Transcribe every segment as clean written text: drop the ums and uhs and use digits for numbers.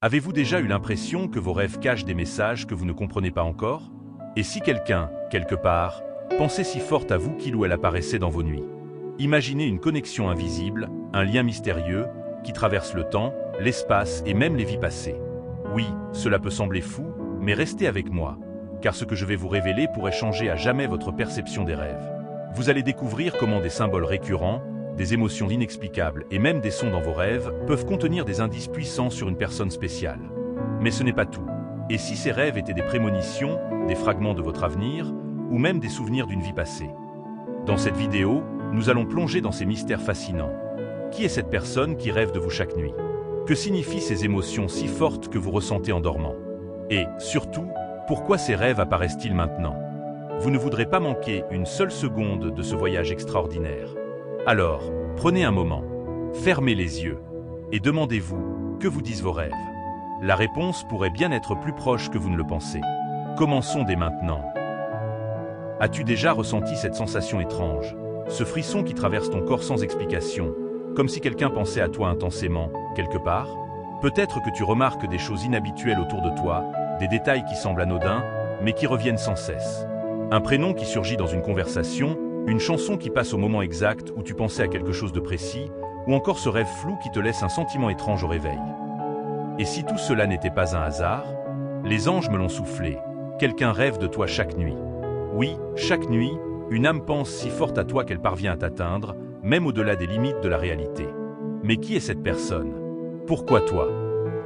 Avez-vous déjà eu l'impression que vos rêves cachent des messages que vous ne comprenez pas encore? Et si quelqu'un, quelque part, pensait si fort à vous qu'il ou elle apparaissait dans vos nuits? Imaginez une connexion invisible, un lien mystérieux, qui traverse le temps, l'espace et même les vies passées. Oui, cela peut sembler fou, mais restez avec moi, car ce que je vais vous révéler pourrait changer à jamais votre perception des rêves. Vous allez découvrir comment des symboles récurrents, des émotions inexplicables et même des sons dans vos rêves peuvent contenir des indices puissants sur une personne spéciale. Mais ce n'est pas tout. Et si ces rêves étaient des prémonitions, des fragments de votre avenir, ou même des souvenirs d'une vie passée? Dans cette vidéo, nous allons plonger dans ces mystères fascinants. Qui est cette personne qui rêve de vous chaque nuit? Que signifient ces émotions si fortes que vous ressentez en dormant? Et, surtout, pourquoi ces rêves apparaissent-ils maintenant? Vous ne voudrez pas manquer une seule seconde de ce voyage extraordinaire. Alors, prenez un moment, fermez les yeux, et demandez-vous, que vous disent vos rêves? La réponse pourrait bien être plus proche que vous ne le pensez. Commençons dès maintenant. As-tu déjà ressenti cette sensation étrange? Ce frisson qui traverse ton corps sans explication, comme si quelqu'un pensait à toi intensément, quelque part? Peut-être que tu remarques des choses inhabituelles autour de toi, des détails qui semblent anodins, mais qui reviennent sans cesse. Un prénom qui surgit dans une conversation, une chanson qui passe au moment exact où tu pensais à quelque chose de précis, ou encore ce rêve flou qui te laisse un sentiment étrange au réveil. Et si tout cela n'était pas un hasard? Les anges me l'ont soufflé. Quelqu'un rêve de toi chaque nuit. Oui, chaque nuit, une âme pense si forte à toi qu'elle parvient à t'atteindre, même au-delà des limites de la réalité. Mais qui est cette personne? Pourquoi toi?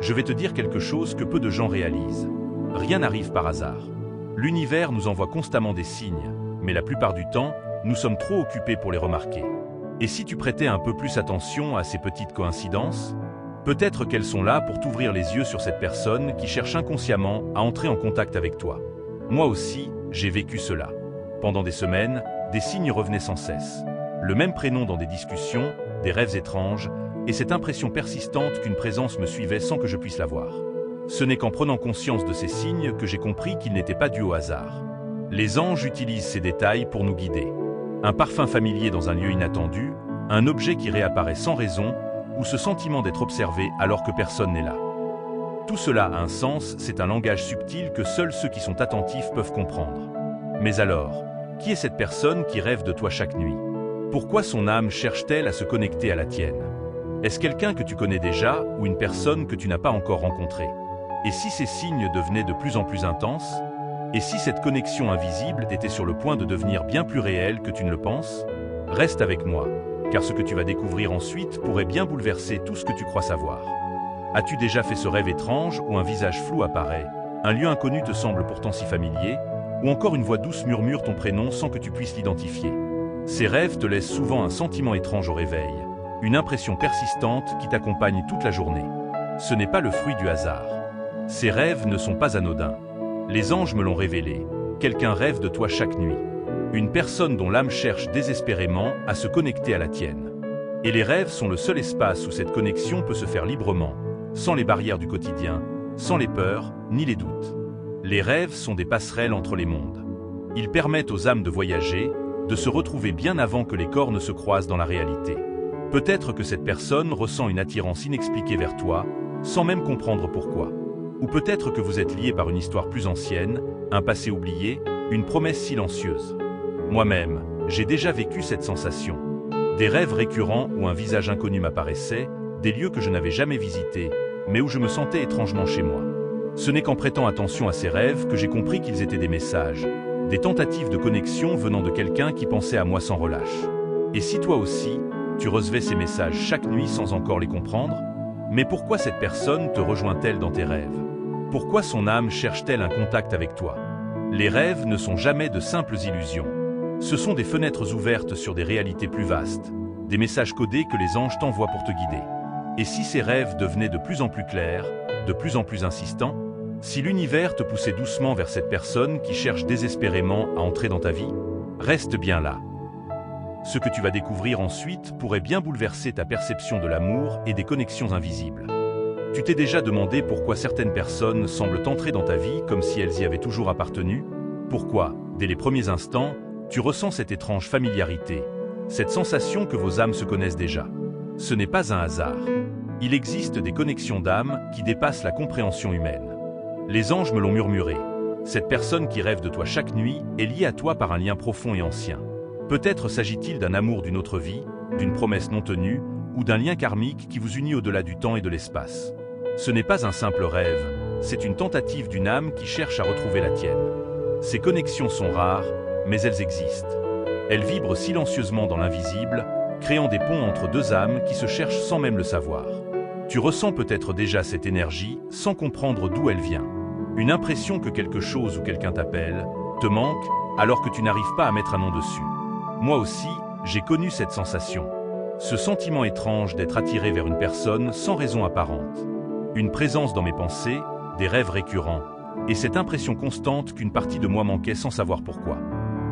Je vais te dire quelque chose que peu de gens réalisent. Rien n'arrive par hasard. L'univers nous envoie constamment des signes, mais la plupart du temps, nous sommes trop occupés pour les remarquer. Et si tu prêtais un peu plus attention à ces petites coïncidences? Peut-être qu'elles sont là pour t'ouvrir les yeux sur cette personne qui cherche inconsciemment à entrer en contact avec toi. Moi aussi, j'ai vécu cela. Pendant des semaines, des signes revenaient sans cesse. Le même prénom dans des discussions, des rêves étranges, et cette impression persistante qu'une présence me suivait sans que je puisse la voir. Ce n'est qu'en prenant conscience de ces signes que j'ai compris qu'ils n'étaient pas dus au hasard. Les anges utilisent ces détails pour nous guider. Un parfum familier dans un lieu inattendu, un objet qui réapparaît sans raison, ou ce sentiment d'être observé alors que personne n'est là. Tout cela a un sens, c'est un langage subtil que seuls ceux qui sont attentifs peuvent comprendre. Mais alors, qui est cette personne qui rêve de toi chaque nuit? Pourquoi son âme cherche-t-elle à se connecter à la tienne? Est-ce quelqu'un que tu connais déjà ou une personne que tu n'as pas encore rencontrée? Et si ces signes devenaient de plus en plus intenses? Et si cette connexion invisible était sur le point de devenir bien plus réelle que tu ne le penses? Reste avec moi, car ce que tu vas découvrir ensuite pourrait bien bouleverser tout ce que tu crois savoir. As-tu déjà fait ce rêve étrange où un visage flou apparaît, un lieu inconnu te semble pourtant si familier, ou encore une voix douce murmure ton prénom sans que tu puisses l'identifier? Ces rêves te laissent souvent un sentiment étrange au réveil, une impression persistante qui t'accompagne toute la journée. Ce n'est pas le fruit du hasard. Ces rêves ne sont pas anodins. Les anges me l'ont révélé. Quelqu'un rêve de toi chaque nuit. Une personne dont l'âme cherche désespérément à se connecter à la tienne. Et les rêves sont le seul espace où cette connexion peut se faire librement, sans les barrières du quotidien, sans les peurs, ni les doutes. Les rêves sont des passerelles entre les mondes. Ils permettent aux âmes de voyager, de se retrouver bien avant que les corps ne se croisent dans la réalité. Peut-être que cette personne ressent une attirance inexpliquée vers toi, sans même comprendre pourquoi. Ou peut-être que vous êtes lié par une histoire plus ancienne, un passé oublié, une promesse silencieuse. Moi-même, j'ai déjà vécu cette sensation. Des rêves récurrents où un visage inconnu m'apparaissait, des lieux que je n'avais jamais visités, mais où je me sentais étrangement chez moi. Ce n'est qu'en prêtant attention à ces rêves que j'ai compris qu'ils étaient des messages, des tentatives de connexion venant de quelqu'un qui pensait à moi sans relâche. Et si toi aussi, tu recevais ces messages chaque nuit sans encore les comprendre? Mais pourquoi cette personne te rejoint-elle dans tes rêves? Pourquoi son âme cherche-t-elle un contact avec toi? Les rêves ne sont jamais de simples illusions. Ce sont des fenêtres ouvertes sur des réalités plus vastes, des messages codés que les anges t'envoient pour te guider. Et si ces rêves devenaient de plus en plus clairs, de plus en plus insistants? Si l'univers te poussait doucement vers cette personne qui cherche désespérément à entrer dans ta vie? Reste bien là. Ce que tu vas découvrir ensuite pourrait bien bouleverser ta perception de l'amour et des connexions invisibles. Tu t'es déjà demandé pourquoi certaines personnes semblent entrer dans ta vie comme si elles y avaient toujours appartenu? Pourquoi, dès les premiers instants, tu ressens cette étrange familiarité, cette sensation que vos âmes se connaissent déjà? Ce n'est pas un hasard. Il existe des connexions d'âme qui dépassent la compréhension humaine. Les anges me l'ont murmuré. Cette personne qui rêve de toi chaque nuit est liée à toi par un lien profond et ancien. Peut-être s'agit-il d'un amour d'une autre vie, d'une promesse non tenue, ou d'un lien karmique qui vous unit au-delà du temps et de l'espace. Ce n'est pas un simple rêve, c'est une tentative d'une âme qui cherche à retrouver la tienne. Ces connexions sont rares, mais elles existent. Elles vibrent silencieusement dans l'invisible, créant des ponts entre deux âmes qui se cherchent sans même le savoir. Tu ressens peut-être déjà cette énergie sans comprendre d'où elle vient. Une impression que quelque chose ou quelqu'un t'appelle, te manque, alors que tu n'arrives pas à mettre un nom dessus. Moi aussi, j'ai connu cette sensation. Ce sentiment étrange d'être attiré vers une personne sans raison apparente. Une présence dans mes pensées, des rêves récurrents, et cette impression constante qu'une partie de moi manquait sans savoir pourquoi.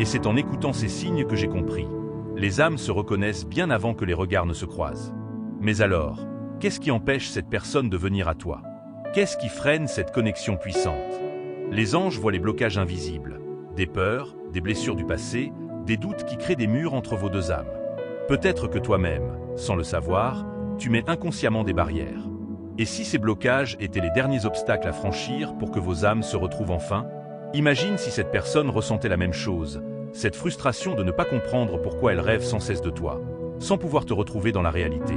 Et c'est en écoutant ces signes que j'ai compris. Les âmes se reconnaissent bien avant que les regards ne se croisent. Mais alors, qu'est-ce qui empêche cette personne de venir à toi? Qu'est-ce qui freine cette connexion puissante? Les anges voient les blocages invisibles, des peurs, des blessures du passé, des doutes qui créent des murs entre vos deux âmes. Peut-être que toi-même, sans le savoir, tu mets inconsciemment des barrières. Et si ces blocages étaient les derniers obstacles à franchir pour que vos âmes se retrouvent enfin? Imagine si cette personne ressentait la même chose, cette frustration de ne pas comprendre pourquoi elle rêve sans cesse de toi, sans pouvoir te retrouver dans la réalité.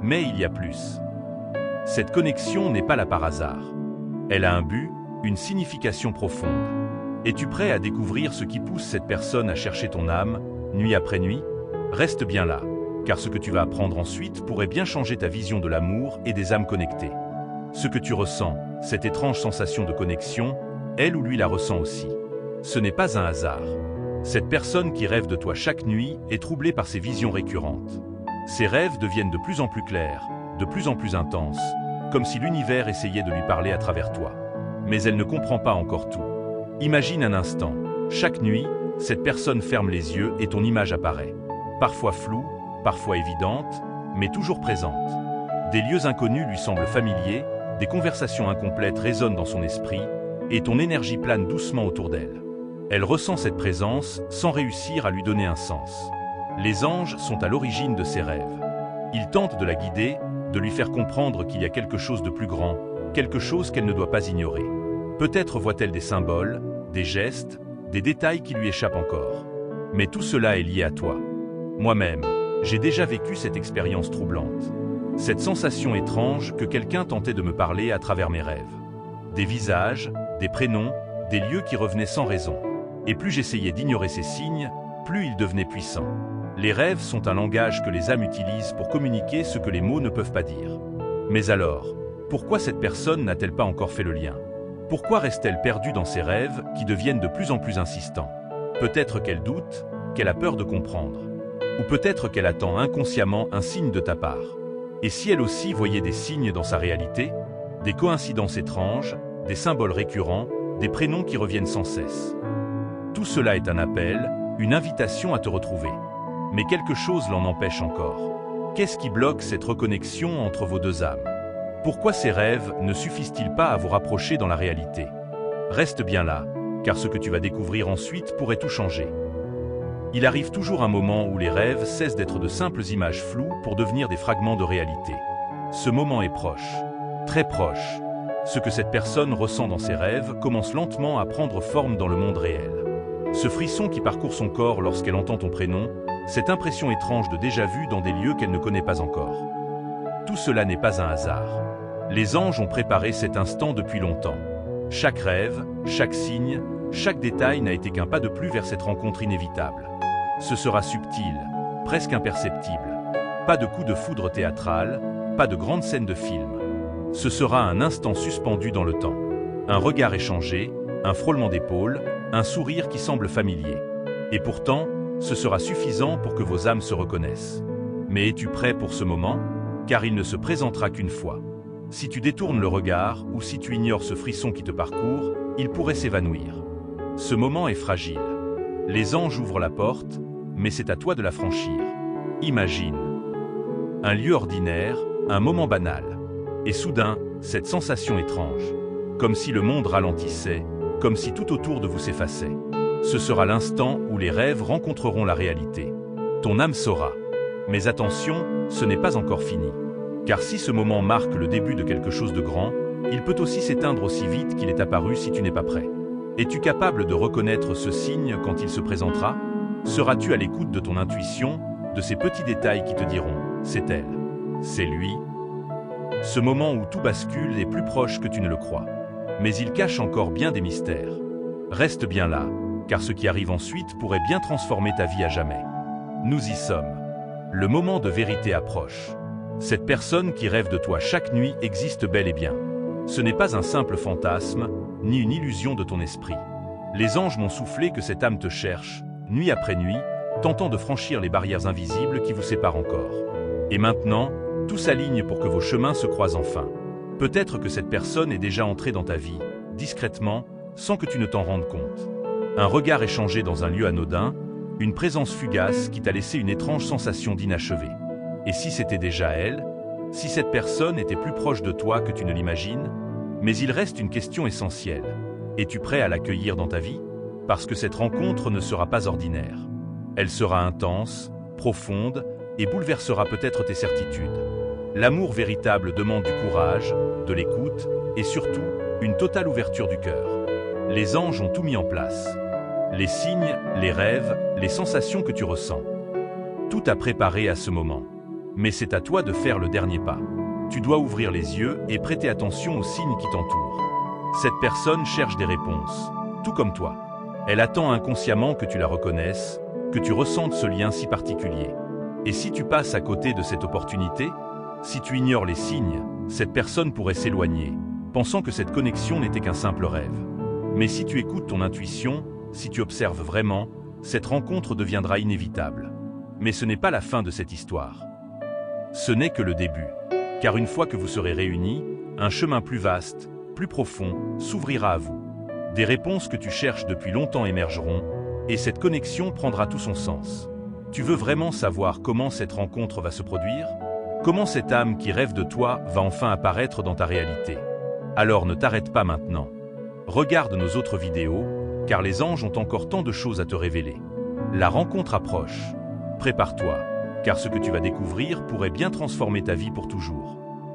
Mais il y a plus. Cette connexion n'est pas là par hasard. Elle a un but, une signification profonde. Es-tu prêt à découvrir ce qui pousse cette personne à chercher ton âme, nuit après nuit? Reste bien là, car ce que tu vas apprendre ensuite pourrait bien changer ta vision de l'amour et des âmes connectées. Ce que tu ressens, cette étrange sensation de connexion, elle ou lui la ressent aussi. Ce n'est pas un hasard. Cette personne qui rêve de toi chaque nuit est troublée par ces visions récurrentes. Ses rêves deviennent de plus en plus clairs, de plus en plus intenses, comme si l'univers essayait de lui parler à travers toi. Mais elle ne comprend pas encore tout. Imagine un instant, chaque nuit, cette personne ferme les yeux et ton image apparaît. Parfois floue, parfois évidente, mais toujours présente. Des lieux inconnus lui semblent familiers, des conversations incomplètes résonnent dans son esprit, et ton énergie plane doucement autour d'elle. Elle ressent cette présence sans réussir à lui donner un sens. Les anges sont à l'origine de ses rêves. Ils tentent de la guider, de lui faire comprendre qu'il y a quelque chose de plus grand, quelque chose qu'elle ne doit pas ignorer. Peut-être voit-elle des symboles, des gestes, des détails qui lui échappent encore. Mais tout cela est lié à toi. Moi-même, j'ai déjà vécu cette expérience troublante. Cette sensation étrange que quelqu'un tentait de me parler à travers mes rêves. Des visages, des prénoms, des lieux qui revenaient sans raison. Et plus j'essayais d'ignorer ces signes, plus ils devenaient puissants. Les rêves sont un langage que les âmes utilisent pour communiquer ce que les mots ne peuvent pas dire. Mais alors, pourquoi cette personne n'a-t-elle pas encore fait le lien? Pourquoi reste-t-elle perdue dans ses rêves qui deviennent de plus en plus insistants? Peut-être qu'elle doute, qu'elle a peur de comprendre. Ou peut-être qu'elle attend inconsciemment un signe de ta part. Et si elle aussi voyait des signes dans sa réalité? Des coïncidences étranges, des symboles récurrents, des prénoms qui reviennent sans cesse. Tout cela est un appel, une invitation à te retrouver. Mais quelque chose l'en empêche encore. Qu'est-ce qui bloque cette reconnexion entre vos deux âmes? Pourquoi ces rêves ne suffisent-ils pas à vous rapprocher dans la réalité? Reste bien là, car ce que tu vas découvrir ensuite pourrait tout changer. Il arrive toujours un moment où les rêves cessent d'être de simples images floues pour devenir des fragments de réalité. Ce moment est proche, très proche. Ce que cette personne ressent dans ses rêves commence lentement à prendre forme dans le monde réel. Ce frisson qui parcourt son corps lorsqu'elle entend ton prénom, cette impression étrange de déjà-vu dans des lieux qu'elle ne connaît pas encore. Tout cela n'est pas un hasard. Les anges ont préparé cet instant depuis longtemps. Chaque rêve, chaque signe, chaque détail n'a été qu'un pas de plus vers cette rencontre inévitable. Ce sera subtil, presque imperceptible. Pas de coup de foudre théâtral, pas de grande scène de film. Ce sera un instant suspendu dans le temps. Un regard échangé, un frôlement d'épaules, un sourire qui semble familier. Et pourtant, ce sera suffisant pour que vos âmes se reconnaissent. Mais es-tu prêt pour ce moment? Car il ne se présentera qu'une fois. Si tu détournes le regard ou si tu ignores ce frisson qui te parcourt, il pourrait s'évanouir. Ce moment est fragile. Les anges ouvrent la porte, mais c'est à toi de la franchir. Imagine. Un lieu ordinaire, un moment banal. Et soudain, cette sensation étrange. Comme si le monde ralentissait, comme si tout autour de vous s'effaçait. Ce sera l'instant où les rêves rencontreront la réalité. Ton âme saura. Mais attention, ce n'est pas encore fini. Car si ce moment marque le début de quelque chose de grand, il peut aussi s'éteindre aussi vite qu'il est apparu si tu n'es pas prêt. Es-tu capable de reconnaître ce signe quand il se présentera? Seras-tu à l'écoute de ton intuition, de ces petits détails qui te diront « c'est elle, c'est lui ». Ce moment où tout bascule est plus proche que tu ne le crois. Mais il cache encore bien des mystères. Reste bien là, car ce qui arrive ensuite pourrait bien transformer ta vie à jamais. Nous y sommes. Le moment de vérité approche. Cette personne qui rêve de toi chaque nuit existe bel et bien. Ce n'est pas un simple fantasme, ni une illusion de ton esprit. Les anges m'ont soufflé que cette âme te cherche, nuit après nuit, tentant de franchir les barrières invisibles qui vous séparent encore. Et maintenant, tout s'aligne pour que vos chemins se croisent enfin. Peut-être que cette personne est déjà entrée dans ta vie, discrètement, sans que tu ne t'en rendes compte. Un regard échangé dans un lieu anodin, une présence fugace qui t'a laissé une étrange sensation d'inachevé. Et si c'était déjà elle? Si cette personne était plus proche de toi que tu ne l'imagines? Mais il reste une question essentielle. Es-tu prêt à l'accueillir dans ta vie? Parce que cette rencontre ne sera pas ordinaire. Elle sera intense, profonde et bouleversera peut-être tes certitudes. L'amour véritable demande du courage, de l'écoute et surtout une totale ouverture du cœur. Les anges ont tout mis en place. Les signes, les rêves, les sensations que tu ressens. Tout a préparé à ce moment. Mais c'est à toi de faire le dernier pas. Tu dois ouvrir les yeux et prêter attention aux signes qui t'entourent. Cette personne cherche des réponses, tout comme toi. Elle attend inconsciemment que tu la reconnaisses, que tu ressentes ce lien si particulier. Et si tu passes à côté de cette opportunité, si tu ignores les signes, cette personne pourrait s'éloigner, pensant que cette connexion n'était qu'un simple rêve. Mais si tu écoutes ton intuition, si tu observes vraiment, cette rencontre deviendra inévitable. Mais ce n'est pas la fin de cette histoire. Ce n'est que le début, car une fois que vous serez réunis, un chemin plus vaste, plus profond, s'ouvrira à vous. Des réponses que tu cherches depuis longtemps émergeront, et cette connexion prendra tout son sens. Tu veux vraiment savoir comment cette rencontre va se produire? Comment cette âme qui rêve de toi va enfin apparaître dans ta réalité? Alors ne t'arrête pas maintenant. Regarde nos autres vidéos, car les anges ont encore tant de choses à te révéler. La rencontre approche. Prépare-toi, car ce que tu vas découvrir pourrait bien transformer ta vie pour toujours.